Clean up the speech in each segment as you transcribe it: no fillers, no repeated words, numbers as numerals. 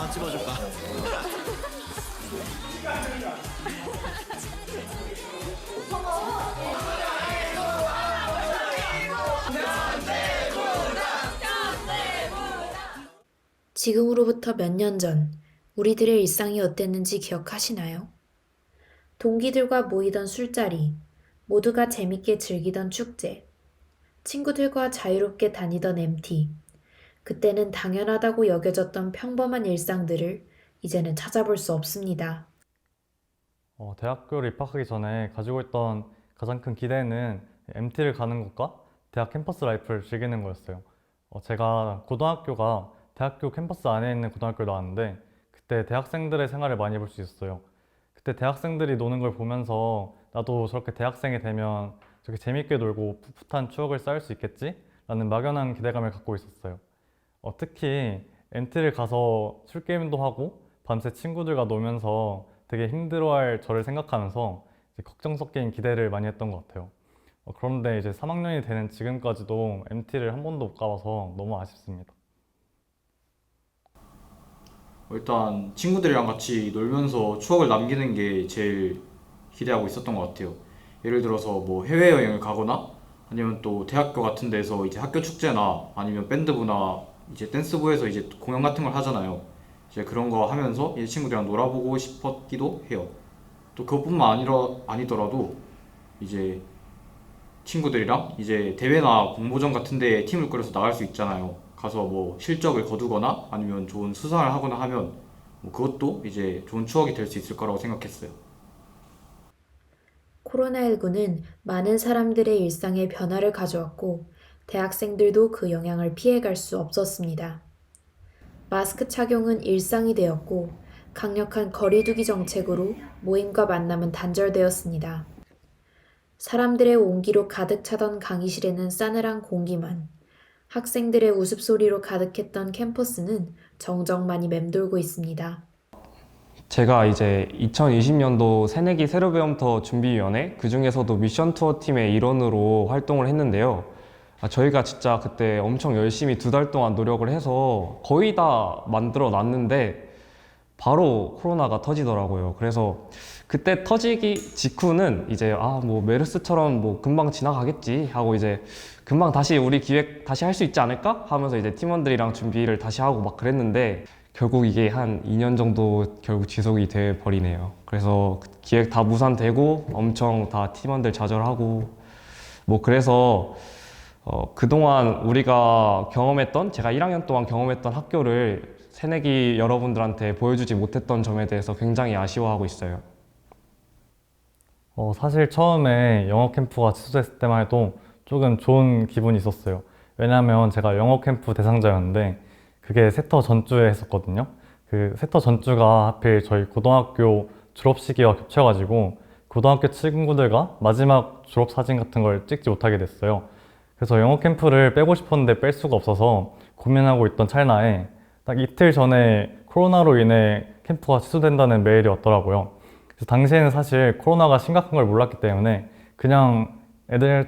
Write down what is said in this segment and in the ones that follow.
하나 찍어줄까? 지금으로부터 몇 년 전, 우리들의 일상이 어땠는지 기억하시나요? 동기들과 모이던 술자리, 모두가 재밌게 즐기던 축제, 친구들과 자유롭게 다니던 MT, 그때는 당연하다고 여겨졌던 평범한 일상들을 이제는 찾아볼 수 없습니다. 대학교를 입학하기 전에 가지고 있던 가장 큰 기대는 MT를 가는 것과 대학 캠퍼스 라이프를 즐기는 거였어요. 제가 고등학교가 대학교 캠퍼스 안에 있는 고등학교를 나왔는데 그때 대학생들의 생활을 많이 볼 수 있었어요. 그때 대학생들이 노는 걸 보면서 나도 저렇게 대학생이 되면 저렇게 재밌게 놀고 풋풋한 추억을 쌓을 수 있겠지? 라는 막연한 기대감을 갖고 있었어요. 특히 MT를 가서 술게임도 하고 밤새 친구들과 놀면서 되게 힘들어할 저를 생각하면서 이제 걱정 섞인 기대를 많이 했던 것 같아요. 그런데 이제 3학년이 되는 지금까지도 MT를 한 번도 못 가봐서 너무 아쉽습니다. 일단 친구들이랑 같이 놀면서 추억을 남기는 게 제일 기대하고 있었던 것 같아요. 예를 들어서 뭐 해외여행을 가거나 아니면 또 대학교 같은 데서 이제 학교 축제나 아니면 밴드부나 이제 댄스부에서 이제 공연 같은 걸 하잖아요. 이제 그런 거 하면서 이제 친구들이랑 놀아보고 싶었기도 해요. 또 그것뿐만 아니더라도 이제 친구들이랑 이제 대회나 공모전 같은 데에 팀을 꾸려서 나갈 수 있잖아요. 가서 뭐 실적을 거두거나 아니면 좋은 수상을 하거나 하면 뭐 그것도 이제 좋은 추억이 될 수 있을 거라고 생각했어요. 코로나19는 많은 사람들의 일상에 변화를 가져왔고, 대학생들도 그 영향을 피해갈 수 없었습니다. 마스크 착용은 일상이 되었고, 강력한 거리두기 정책으로 모임과 만남은 단절되었습니다. 사람들의 온기로 가득 차던 강의실에는 싸늘한 공기만, 학생들의 웃음소리로 가득했던 캠퍼스는 정적만이 맴돌고 있습니다. 제가 이제 2020년도 새내기 새로배움터 준비위원회, 그 중에서도 미션 투어 팀의 일원으로 활동을 했는데요. 저희가 진짜 그때 엄청 열심히 2달 동안 노력을 해서 거의 다 만들어 놨는데 바로 코로나가 터지더라고요. 그래서 그때 터지기 직후는 이제 뭐 메르스처럼 뭐 금방 지나가겠지 하고 이제 금방 다시 우리 기획 다시 할 수 있지 않을까 하면서 이제 팀원들이랑 준비를 다시 하고 막 그랬는데 결국 이게 한 2년 정도 결국 지속이 돼 버리네요. 그래서 기획 다 무산되고 엄청 다 팀원들 좌절하고 뭐 그래서 그동안 우리가 경험했던 제가 1학년 동안 경험했던 학교를 새내기 여러분들한테 보여주지 못했던 점에 대해서 굉장히 아쉬워하고 있어요. 사실 처음에 영어 캠프가 취소됐을 때만 해도 조금 좋은 기분이 있었어요. 왜냐하면 제가 영어 캠프 대상자였는데 그게 세터 전주에 했었거든요. 그 세터 전주가 하필 저희 고등학교 졸업 시기와 겹쳐가지고 고등학교 친구들과 마지막 졸업 사진 같은 걸 찍지 못하게 됐어요. 그래서 영어 캠프를 빼고 싶었는데 뺄 수가 없어서 고민하고 있던 찰나에 딱 이틀 전에 코로나로 인해 캠프가 취소된다는 메일이 왔더라고요. 그래서 당시에는 사실 코로나가 심각한 걸 몰랐기 때문에 그냥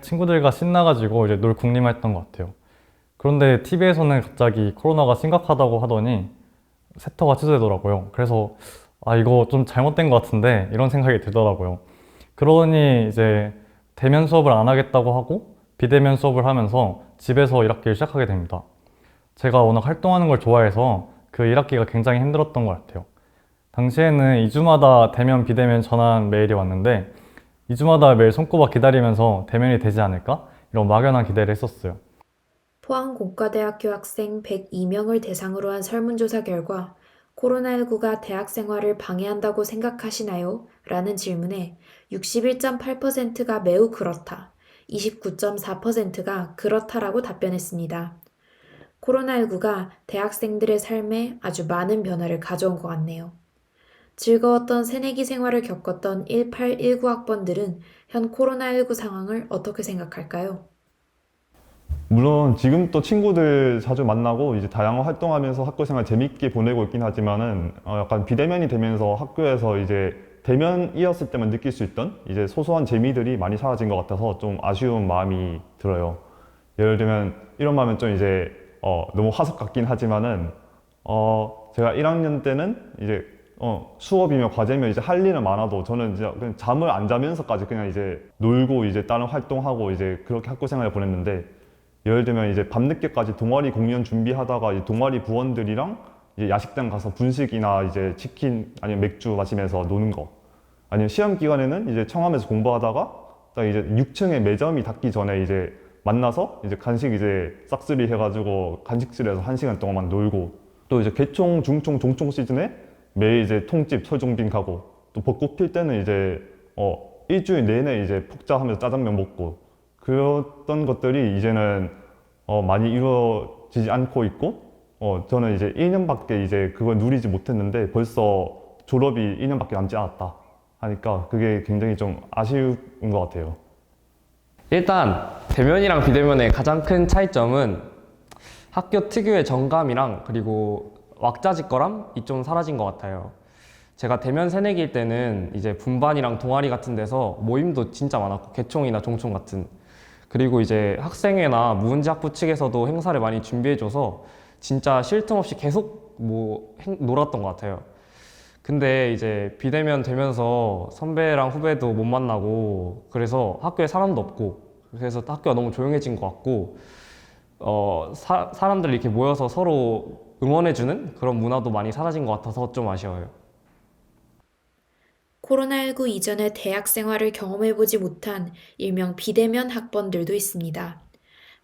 친구들과 신나가지고 이제 놀 궁리만 했던 것 같아요. 그런데 TV에서는 갑자기 코로나가 심각하다고 하더니 세터가 취소되더라고요. 그래서 이거 좀 잘못된 것 같은데 이런 생각이 들더라고요. 그러니 이제 대면 수업을 안 하겠다고 하고 비대면 수업을 하면서 집에서 1학기를 시작하게 됩니다. 제가 워낙 활동하는 걸 좋아해서 그 1학기가 굉장히 힘들었던 것 같아요. 당시에는 2주마다 대면 비대면 전환 메일이 왔는데 2주마다 매일 손꼽아 기다리면서 대면이 되지 않을까? 이런 막연한 기대를 했었어요. 포항공과대학교 학생 102명을 대상으로 한 설문조사 결과 코로나19가 대학 생활을 방해한다고 생각하시나요? 라는 질문에 61.8%가 매우 그렇다, 29.4%가 그렇다라고 답변했습니다. 코로나19가 대학생들의 삶에 아주 많은 변화를 가져온 것 같네요. 즐거웠던 새내기 생활을 겪었던 1819 학번들은 현 코로나19 상황을 어떻게 생각할까요? 물론 지금 또 친구들 자주 만나고 이제 다양한 활동하면서 학교 생활 재밌게 보내고 있긴 하지만은 약간 비대면이 되면서 학교에서 이제 대면이었을 때만 느낄 수 있던 이제 소소한 재미들이 많이 사라진 것 같아서 좀 아쉬운 마음이 들어요. 예를 들면 이런 마음은 좀 이제 너무 화석 같긴 하지만은 제가 1학년 때는 이제 수업이며 과제며 이제 할 일은 많아도 저는 이제 그냥 잠을 안 자면서까지 그냥 이제 놀고 이제 다른 활동하고 이제 그렇게 학교 생활을 보냈는데, 예를 들면 이제 밤늦게까지 동아리 공연 준비하다가 이제 동아리 부원들이랑 이제 야식장 가서 분식이나 이제 치킨 아니면 맥주 마시면서 노는 거, 아니면 시험 기간에는 이제 청함에서 공부하다가 딱 이제 6층에 매점이 닫기 전에 이제 만나서 이제 간식 이제 싹쓸이 해가지고 간식실에서 1시간 동안만 놀고, 또 이제 개총, 중총, 종총 시즌에 매일 이제 통집, 설종빈 가고, 또 벚꽃 필 때는 이제 일주일 내내 이제 폭자하면서 짜장면 먹고, 그랬던 것들이 이제는 많이 이루어지지 않고 있고, 저는 이제 1년밖에 이제 그걸 누리지 못했는데 벌써 졸업이 1년밖에 남지 않았다 하니까 그게 굉장히 좀 아쉬운 것 같아요. 일단 대면이랑 비대면의 가장 큰 차이점은 학교 특유의 정감이랑 그리고 왁자지껄함이 좀 사라진 것 같아요. 제가 대면 새내기일 때는 이제 분반이랑 동아리 같은 데서 모임도 진짜 많았고, 개총이나 종총 같은, 그리고 이제 학생회나 무은지학부 측에서도 행사를 많이 준비해줘서 진짜 쉴 틈 없이 계속 놀았던 것 같아요. 근데 이제 비대면 되면서 선배랑 후배도 못 만나고, 그래서 학교에 사람도 없고, 그래서 학교가 너무 조용해진 것 같고, 사람들이 이렇게 모여서 서로 응원해주는 그런 문화도 많이 사라진 것 같아서 좀 아쉬워요. 코로나19 이전에 대학 생활을 경험해보지 못한 일명 비대면 학번들도 있습니다.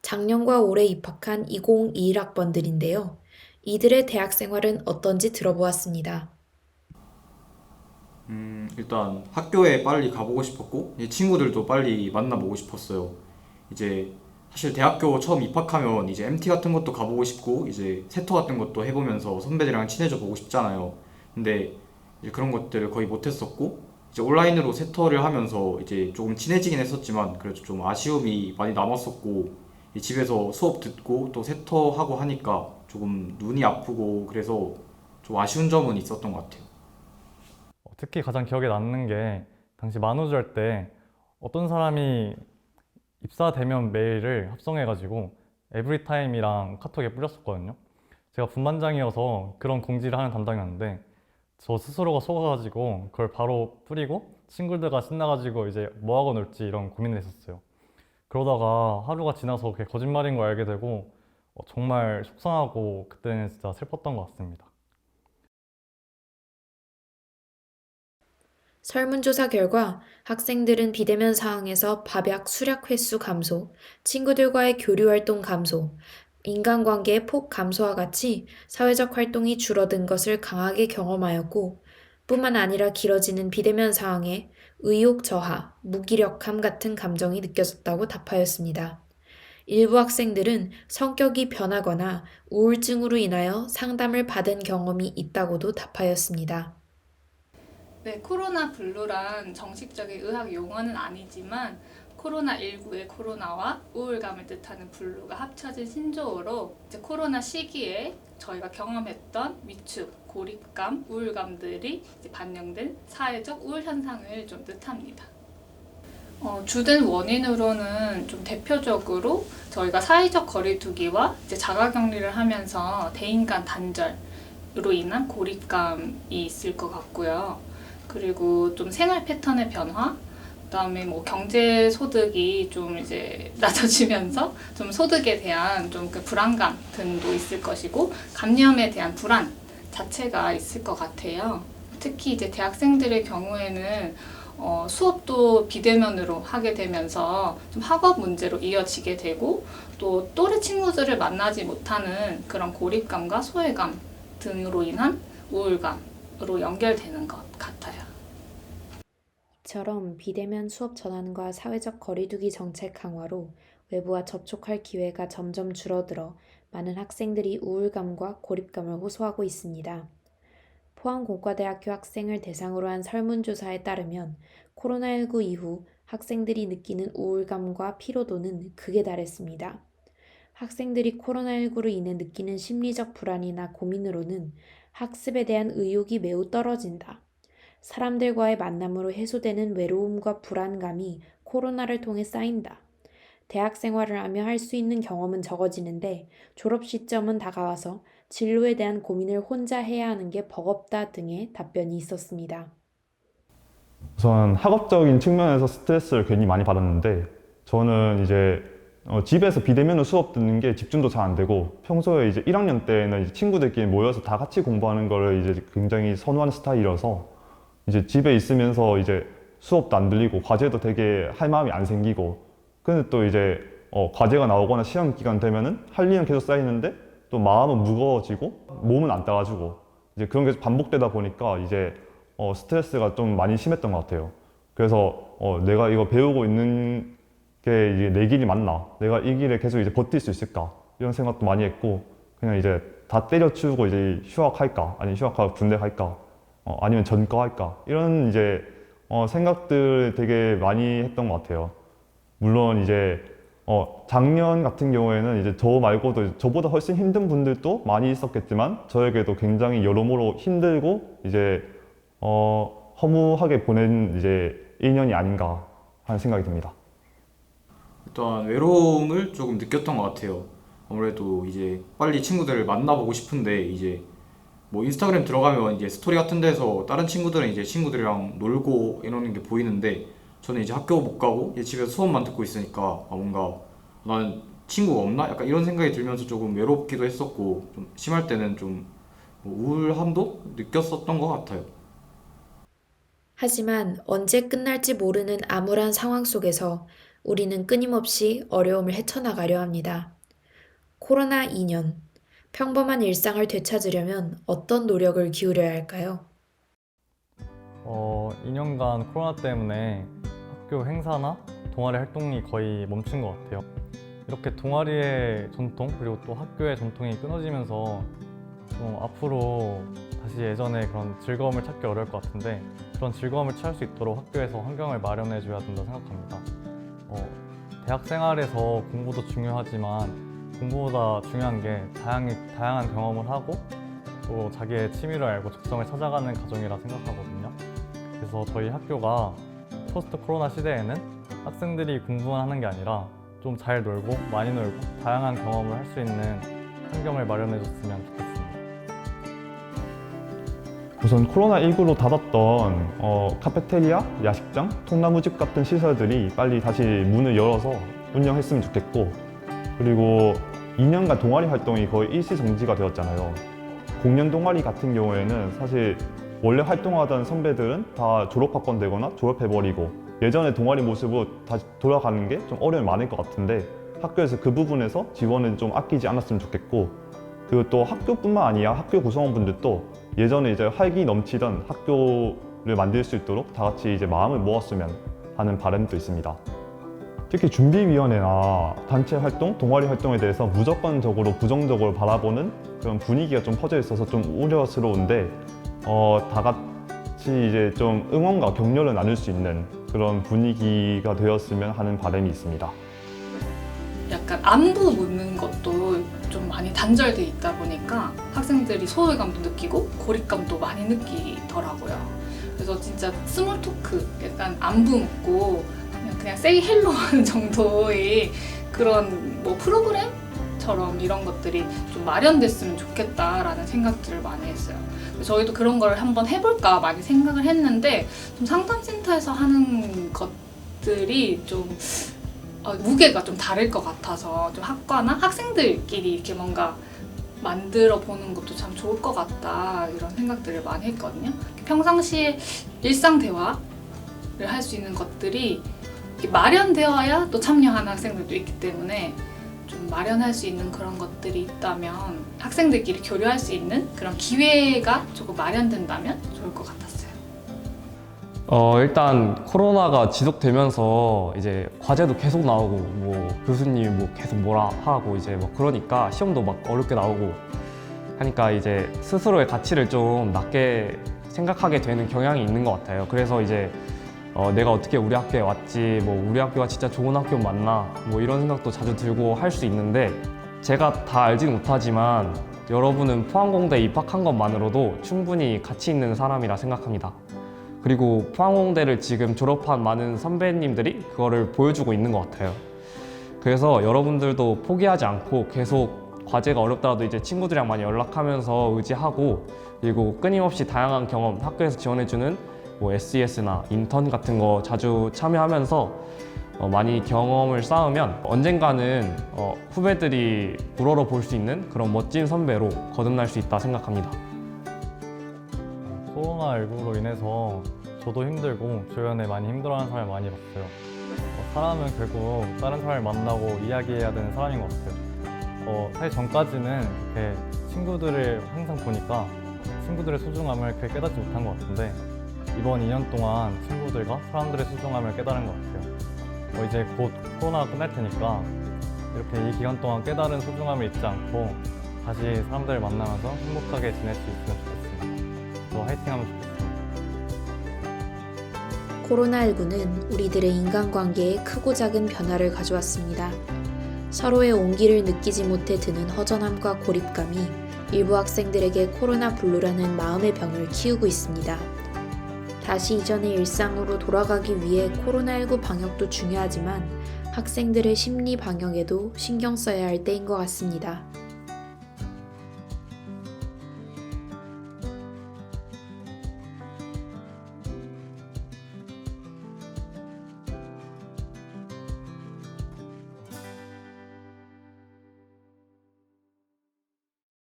작년과 올해 입학한 2021학번들인데요. 이들의 대학 생활은 어떤지 들어보았습니다. 일단 학교에 빨리 가보고 싶었고 이제 친구들도 빨리 만나보고 싶었어요. 이제 사실 대학교 처음 입학하면 이제 MT 같은 것도 가보고 싶고 이제 세터 같은 것도 해보면서 선배들이랑 친해져 보고 싶잖아요. 근데 이제 그런 것들을 거의 못했었고 이제 온라인으로 세터를 하면서 이제 조금 친해지긴 했었지만 그래도 좀 아쉬움이 많이 남았었고, 이 집에서 수업 듣고 또 세터 하고 하니까 조금 눈이 아프고 그래서 좀 아쉬운 점은 있었던 것 같아요. 특히 가장 기억에 남는 게 당시 만우절 때 어떤 사람이 입사 대면 메일을 합성해가지고 에브리타임이랑 카톡에 뿌렸었거든요. 제가 분반장이어서 그런 공지를 하는 담당이었는데 저 스스로가 속아가지고 그걸 바로 뿌리고 친구들과 신나가지고 이제 뭐 하고 놀지 이런 고민을 했었어요. 그러다가 하루가 지나서 그게 거짓말인 걸 알게 되고 정말 속상하고 그때는 진짜 슬펐던 것 같습니다. 설문조사 결과 학생들은 비대면 상황에서 밥약 수락 횟수 감소, 친구들과의 교류 활동 감소, 인간관계의 폭 감소와 같이 사회적 활동이 줄어든 것을 강하게 경험하였고, 뿐만 아니라 길어지는 비대면 상황에 의욕 저하, 무기력함 같은 감정이 느껴졌다고 답하였습니다. 일부 학생들은 성격이 변하거나 우울증으로 인하여 상담을 받은 경험이 있다고도 답하였습니다. 네, 코로나 블루란 정식적인 의학 용어는 아니지만 코로나19의 코로나와 우울감을 뜻하는 블루가 합쳐진 신조어로 이제 코로나 시기에 저희가 경험했던 위축, 고립감, 우울감들이 이제 반영된 사회적 우울 현상을 좀 뜻합니다. 주된 원인으로는 좀 대표적으로 저희가 사회적 거리두기와 이제 자가격리를 하면서 대인 간 단절으로 인한 고립감이 있을 것 같고요. 그리고 좀 생활 패턴의 변화, 그다음에 뭐 경제 소득이 좀 이제 낮아지면서 좀 소득에 대한 좀 그 불안감 등도 있을 것이고, 감염에 대한 불안 자체가 있을 것 같아요. 특히 이제 대학생들의 경우에는 수업도 비대면으로 하게 되면서 좀 학업 문제로 이어지게 되고, 또 또래 친구들을 만나지 못하는 그런 고립감과 소외감 등으로 인한 우울감으로 연결되는 것 같아요. 이처럼 비대면 수업 전환과 사회적 거리두기 정책 강화로 외부와 접촉할 기회가 점점 줄어들어 많은 학생들이 우울감과 고립감을 호소하고 있습니다. 포항공과대학교 학생을 대상으로 한 설문조사에 따르면 코로나19 이후 학생들이 느끼는 우울감과 피로도는 극에 달했습니다. 학생들이 코로나19로 인해 느끼는 심리적 불안이나 고민으로는 학습에 대한 의욕이 매우 떨어진다. 사람들과의 만남으로 해소되는 외로움과 불안감이 코로나를 통해 쌓인다. 대학 생활을 하며 할 수 있는 경험은 적어지는데 졸업 시점은 다가와서 진로에 대한 고민을 혼자 해야 하는 게 버겁다 등의 답변이 있었습니다. 우선 학업적인 측면에서 스트레스를 괜히 많이 받았는데 저는 이제 집에서 비대면으로 수업 듣는 게 집중도 잘 안 되고 평소에 이제 1학년 때는 이제 친구들끼리 모여서 다 같이 공부하는 거를 이제 굉장히 선호하는 스타일이라서 이제 집에 있으면서 이제 수업도 안 들리고 과제도 되게 할 마음이 안 생기고 근데 또 이제 과제가 나오거나 시험 기간 되면은 할 일은 계속 쌓이는데 또 마음은 무거워지고 몸은 안 따라주고 이제 그런 게 반복되다 보니까 이제 스트레스가 좀 많이 심했던 것 같아요. 그래서 내가 이거 배우고 있는 게 이제 내 길이 맞나? 내가 이 길에 계속 이제 버틸 수 있을까? 이런 생각도 많이 했고 그냥 이제 다 때려치우고 이제 휴학할까? 아니면 휴학하고 군대 갈까? 아니면 전과할까? 이런 이제 생각들 되게 많이 했던 것 같아요. 물론 이제 작년 같은 경우에는 이제 저 말고도 저보다 훨씬 힘든 분들도 많이 있었겠지만 저에게도 굉장히 여러모로 힘들고 이제 허무하게 보낸 이제 1년이 아닌가 하는 생각이 듭니다. 일단 외로움을 조금 느꼈던 것 같아요. 아무래도 이제 빨리 친구들을 만나보고 싶은데 이제 뭐 인스타그램 들어가면 이제 스토리 같은 데서 다른 친구들은 이제 친구들이랑 놀고 이러는 게 보이는데 저는 이제 학교 못 가고 이제 집에서 수업만 듣고 있으니까 뭔가 나는 친구가 없나? 약간 이런 생각이 들면서 조금 외롭기도 했었고 좀 심할 때는 좀뭐 우울함도 느꼈었던 것 같아요. 하지만 언제 끝날지 모르는 암울한 상황 속에서 우리는 끊임없이 어려움을 헤쳐나가려 합니다. 코로나 2년, 평범한 일상을 되찾으려면 어떤 노력을 기울여야 할까요? 2년간 코로나 때문에 학교 행사나 동아리 활동이 거의 멈춘 것 같아요. 이렇게 동아리의 전통 그리고 또 학교의 전통이 끊어지면서 좀 앞으로 다시 예전의 그런 즐거움을 찾기 어려울 것 같은데 그런 즐거움을 취할 수 있도록 학교에서 환경을 마련해 줘야 된다고 생각합니다. 대학 생활에서 공부도 중요하지만 공부보다 중요한 게 다양한 경험을 하고 또 자기의 취미를 알고 적성을 찾아가는 과정이라 생각하거든요. 그래서 저희 학교가 포스트 코로나 시대에는 학생들이 공부만 하는 게 아니라 좀 잘 놀고 많이 놀고 다양한 경험을 할 수 있는 환경을 마련해 줬으면 좋겠습니다. 우선 코로나19로 닫았던 카페테리아, 야식장, 통나무집 같은 시설들이 빨리 다시 문을 열어서 운영했으면 좋겠고 그리고 2년간 동아리 활동이 거의 일시정지가 되었잖아요. 공연 동아리 같은 경우에는 사실 원래 활동하던 선배들은 다 졸업학번 되거나 졸업해버리고 예전의 동아리 모습으로 다시 돌아가는 게 좀 어려움이 많을 것 같은데 학교에서 그 부분에서 지원을 좀 아끼지 않았으면 좋겠고 그리고 또 학교뿐만 아니라 학교 구성원분들도 예전에 이제 활기 넘치던 학교를 만들 수 있도록 다 같이 이제 마음을 모았으면 하는 바람도 있습니다. 특히 준비위원회나 단체 활동, 동아리 활동에 대해서 무조건적으로 부정적으로 바라보는 그런 분위기가 좀 퍼져 있어서 좀 우려스러운데 다 같이 이제 좀 응원과 격려를 나눌 수 있는 그런 분위기가 되었으면 하는 바람이 있습니다. 약간 안부 묻는 것도 좀 많이 단절돼 있다 보니까 학생들이 소외감도 느끼고 고립감도 많이 느끼더라고요. 그래서 진짜 스몰 토크, 약간 안부 묻고 그냥 세이 헬로 하는 정도의 그런 뭐 프로그램처럼 이런 것들이 좀 마련됐으면 좋겠다라는 생각들을 많이 했어요. 저희도 그런 걸 한번 해볼까 많이 생각을 했는데 좀 상담센터에서 하는 것들이 좀 무게가 좀 다를 것 같아서 좀 학과나 학생들끼리 이렇게 뭔가 만들어 보는 것도 참 좋을 것 같다 이런 생각들을 많이 했거든요. 평상시에 일상 대화를 할 수 있는 것들이 마련되어야 또 참여하는 학생들도 있기 때문에 좀 마련할 수 있는 그런 것들이 있다면 학생들끼리 교류할 수 있는 그런 기회가 조금 마련된다면 좋을 것 같았어요. 일단 코로나가 지속되면서 이제 과제도 계속 나오고 뭐 교수님이 뭐 계속 뭐라 하고 이제 뭐 그러니까 시험도 막 어렵게 나오고 하니까 이제 스스로의 가치를 좀 낮게 생각하게 되는 경향이 있는 것 같아요. 그래서 이제 내가 어떻게 우리 학교에 왔지, 뭐 우리 학교가 진짜 좋은 학교 맞나, 뭐 이런 생각도 자주 들고 할 수 있는데 제가 다 알지는 못하지만 여러분은 포항공대에 입학한 것만으로도 충분히 가치 있는 사람이라 생각합니다. 그리고 포항공대를 지금 졸업한 많은 선배님들이 그거를 보여주고 있는 것 같아요. 그래서 여러분들도 포기하지 않고 계속 과제가 어렵더라도 이제 친구들이랑 많이 연락하면서 의지하고, 그리고 끊임없이 다양한 경험, 학교에서 지원해주는 뭐 SES나 인턴 같은 거 자주 참여하면서 많이 경험을 쌓으면 언젠가는 후배들이 우러러 볼 수 있는 그런 멋진 선배로 거듭날 수 있다 생각합니다. 코로나19로 인해서 저도 힘들고 주변에 많이 힘들어하는 사람을 많이 봤어요. 사람은 결국 다른 사람을 만나고 이야기해야 되는 사람인 것 같아요. 사실 전까지는 이렇게 친구들을 항상 보니까 친구들의 소중함을 그렇게 깨닫지 못한 것 같은데 이번 2년 동안 친구들과 사람들의 소중함을 깨달은 것 같아요. 이제 곧 코로나가 끝날 테니까 이렇게 이 기간 동안 깨달은 소중함을 잊지 않고 다시 사람들을 만나면서 행복하게 지낼 수 있으면 좋겠습니다. 또 화이팅하면 좋겠습니다. 코로나19는 우리들의 인간관계에 크고 작은 변화를 가져왔습니다. 서로의 온기를 느끼지 못해 드는 허전함과 고립감이 일부 학생들에게 코로나 블루라는 마음의 병을 키우고 있습니다. 다시 이전의 일상으로 돌아가기 위해 코로나19 방역도 중요하지만 학생들의 심리 방역에도 신경 써야 할 때인 것 같습니다.